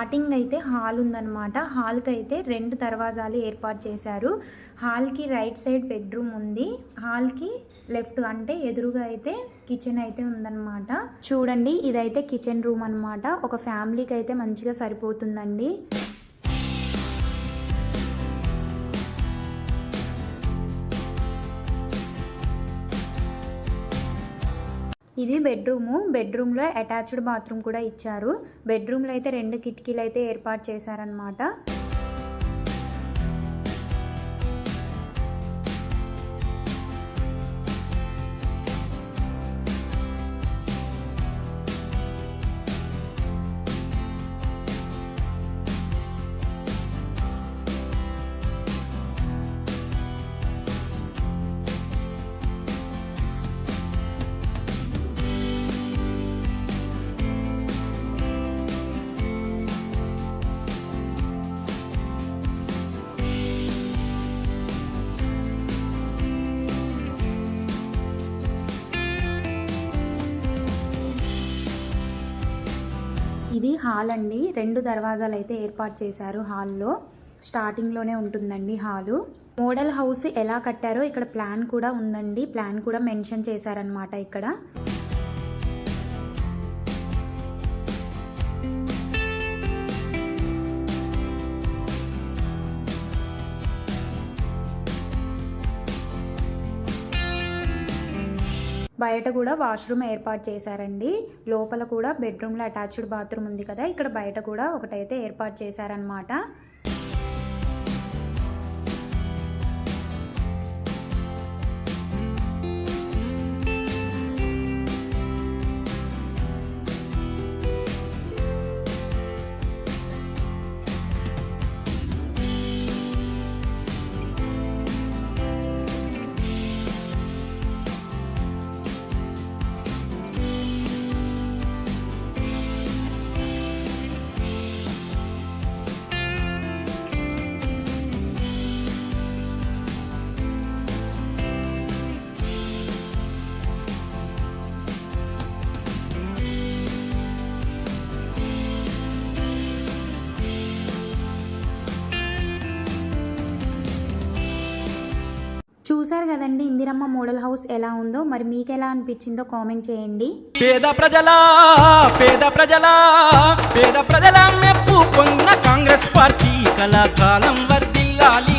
Starting అయితే hall ఉందన్నమాట. హాల్కి అయితే 2 దర్వాజాలు ఏర్పాటు చేశారు. హాల్కి రైట్ సైడ్ బెడ్రూమ్ ఉంది. హాల్కి లెఫ్ట్ అంటే ఎదురుగా అయితే కిచెన్ అయితే ఉందన్నమాట. చూడండి, ఇదైతే కిచెన్ రూమ్ అన్నమాట. ఒక ఫ్యామిలీకి అయితే మంచిగా సరిపోతుందండి. ఇది బెడ్రూమ్లో అటాచ్డ్ బాత్రూమ్ కూడా ఇచ్చారు. బెడ్రూమ్లో అయితే 2 కిటికీలు అయితే ఏర్పాటు చేశారనమాట. ఇది హాల్ అండి. 2 దర్వాజాలు అయితే ఏర్పాటు చేశారు. హాల్లో స్టార్టింగ్లోనే ఉంటుందండి హాలు. మోడల్ హౌస్ ఎలా కట్టారో ఇక్కడ ప్లాన్ కూడా ఉందండి. ప్లాన్ కూడా మెన్షన్ చేశారనమాట ఇక్కడ. బయట కూడా వాష్రూమ్ ఏర్పాటు చేశారండి. లోపల కూడా బెడ్రూమ్లో అటాచ్డ్ బాత్రూమ్ ఉంది కదా, ఇక్కడ బయట కూడా ఒకటైతే ఏర్పాటు చేశారనమాట. చూసారు కదండి ఇందిరమ్మ మోడల్ హౌస్ ఎలా ఉందో. మరి మీకు ఎలా అనిపించిందో కామెంట్ చేయండి. పేద ప్రజల మెప్పు పొందిన కాంగ్రెస్ పార్టీ కళాకాలం వర్ధిల్లాలి.